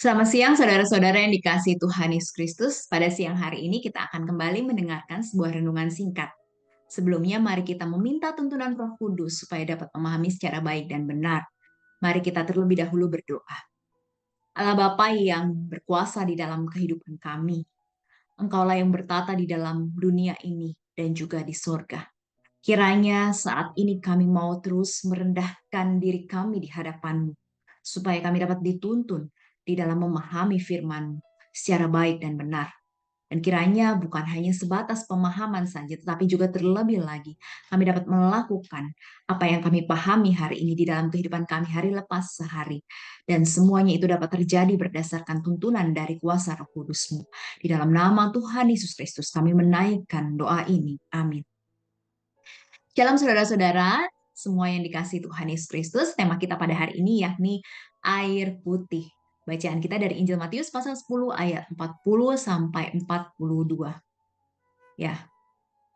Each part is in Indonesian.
Selamat siang, saudara-saudara yang dikasihi Tuhan Yesus Kristus. Pada siang hari ini kita akan kembali mendengarkan sebuah renungan singkat. Sebelumnya, mari kita meminta tuntunan Roh Kudus supaya dapat memahami secara baik dan benar. Mari kita terlebih dahulu berdoa. Allah Bapa yang berkuasa di dalam kehidupan kami, Engkaulah yang bertata di dalam dunia ini dan juga di sorga. Kiranya saat ini kami mau terus merendahkan diri kami di hadapan-Mu, supaya kami dapat dituntun di dalam memahami firman-Mu secara baik dan benar. Dan kiranya bukan hanya sebatas pemahaman saja, tetapi juga terlebih lagi kami dapat melakukan apa yang kami pahami hari ini di dalam kehidupan kami hari lepas sehari. Dan semuanya itu dapat terjadi berdasarkan tuntunan dari kuasa Roh Kudus-Mu. Di dalam nama Tuhan Yesus Kristus kami menaikkan doa ini. Amin. Shalom saudara-saudara, semua yang dikasihi Tuhan Yesus Kristus, tema kita pada hari ini yakni air putih. Bacaan kita dari Injil Matius pasal 10 ayat 40 sampai 42. Ya,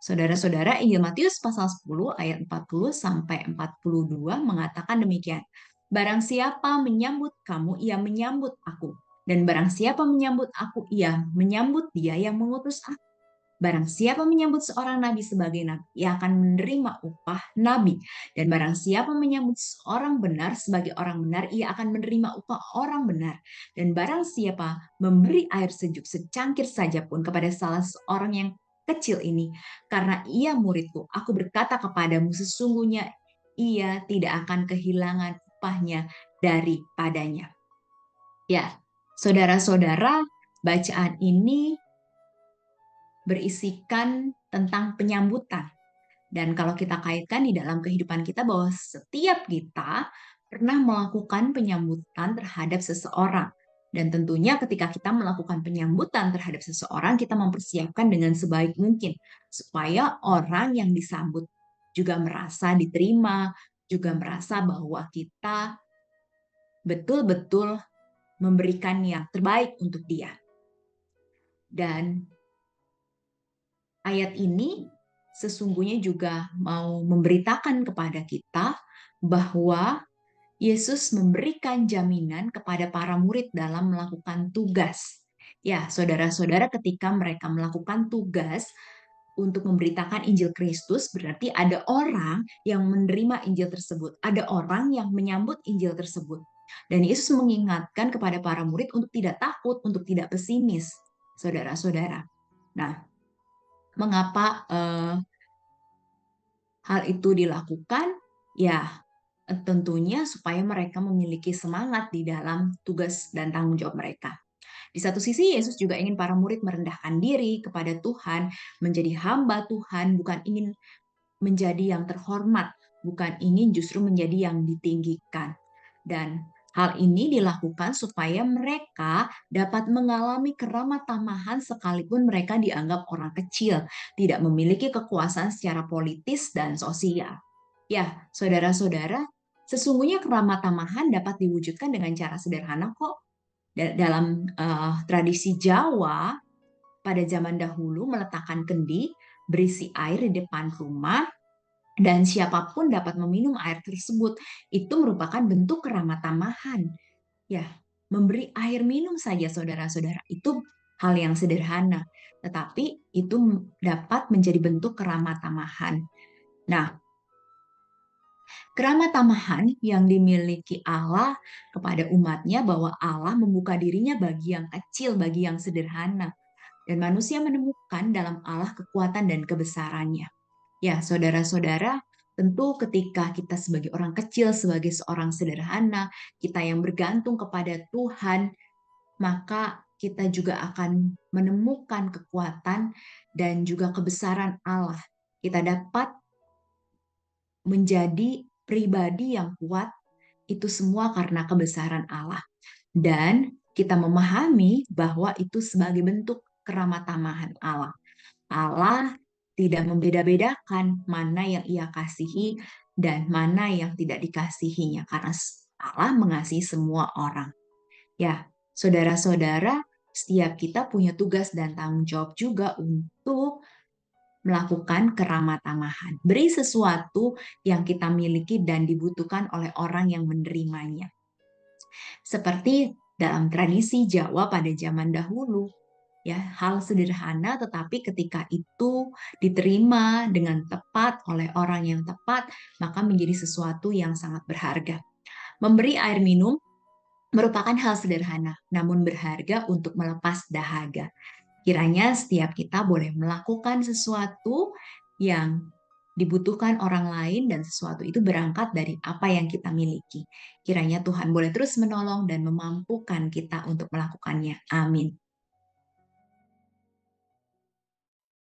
saudara-saudara, Injil Matius pasal 10 ayat 40 sampai 42 mengatakan demikian. Barang siapa menyambut kamu, ia menyambut aku. Dan barang siapa menyambut aku, ia menyambut dia yang mengutus aku. Barang siapa menyambut seorang nabi sebagai nabi, ia akan menerima upah nabi. Dan barang siapa menyambut seorang benar sebagai orang benar, ia akan menerima upah orang benar. Dan barang siapa memberi air sejuk secangkir saja pun kepada salah seorang yang kecil ini, karena ia muridku, aku berkata kepadamu, sesungguhnya ia tidak akan kehilangan upahnya daripadanya. Ya, saudara-saudara, bacaan ini berisikan tentang penyambutan. Dan kalau kita kaitkan di dalam kehidupan kita bahwa setiap kita pernah melakukan penyambutan terhadap seseorang. Dan tentunya ketika kita melakukan penyambutan terhadap seseorang, kita mempersiapkan dengan sebaik mungkin. Supaya orang yang disambut juga merasa diterima, juga merasa bahwa kita betul-betul memberikan yang terbaik untuk dia. Dan ayat ini sesungguhnya juga mau memberitakan kepada kita bahwa Yesus memberikan jaminan kepada para murid dalam melakukan tugas. Ya, saudara-saudara, ketika mereka melakukan tugas untuk memberitakan Injil Kristus, berarti ada orang yang menerima Injil tersebut, ada orang yang menyambut Injil tersebut. Dan Yesus mengingatkan kepada para murid untuk tidak takut, untuk tidak pesimis, saudara-saudara. Nah, mengapa hal itu dilakukan? Ya, tentunya supaya mereka memiliki semangat di dalam tugas dan tanggung jawab mereka. Di satu sisi, Yesus juga ingin para murid merendahkan diri kepada Tuhan, menjadi hamba Tuhan, bukan ingin menjadi yang terhormat, bukan ingin justru menjadi yang ditinggikan. Dan hal ini dilakukan supaya mereka dapat mengalami keramah tamahan sekalipun mereka dianggap orang kecil, tidak memiliki kekuasaan secara politis dan sosial. Ya, saudara-saudara, sesungguhnya keramah tamahan dapat diwujudkan dengan cara sederhana kok. Dalam tradisi Jawa, pada zaman dahulu meletakkan kendi berisi air di depan rumah dan siapapun dapat meminum air tersebut. Itu merupakan bentuk keramah tamahan. Ya, memberi air minum saja saudara-saudara itu hal yang sederhana, tetapi itu dapat menjadi bentuk keramah tamahan. Nah, keramah tamahan yang dimiliki Allah kepada umatnya bahwa Allah membuka dirinya bagi yang kecil, bagi yang sederhana. Dan manusia menemukan dalam Allah kekuatan dan kebesarannya. Ya, saudara-saudara, tentu ketika kita sebagai orang kecil, sebagai seorang sederhana, kita yang bergantung kepada Tuhan, maka kita juga akan menemukan kekuatan dan juga kebesaran Allah. Kita dapat menjadi pribadi yang kuat, itu semua karena kebesaran Allah. Dan kita memahami bahwa itu sebagai bentuk keramah tamahan Allah. Allah tidak membeda-bedakan mana yang ia kasihi dan mana yang tidak dikasihinya, karena Allah mengasihi semua orang. Ya, saudara-saudara, setiap kita punya tugas dan tanggung jawab juga untuk melakukan keramah tamahan. Beri sesuatu yang kita miliki dan dibutuhkan oleh orang yang menerimanya. Seperti Dalam tradisi Jawa pada zaman dahulu, ya, hal sederhana tetapi ketika itu diterima dengan tepat oleh orang yang tepat, maka menjadi sesuatu yang sangat berharga. Memberi air minum merupakan hal sederhana, namun berharga untuk melepas dahaga. Kiranya setiap kita boleh melakukan sesuatu yang dibutuhkan orang lain dan sesuatu itu berangkat dari apa yang kita miliki. Kiranya Tuhan boleh terus menolong dan memampukan kita untuk melakukannya. Amin.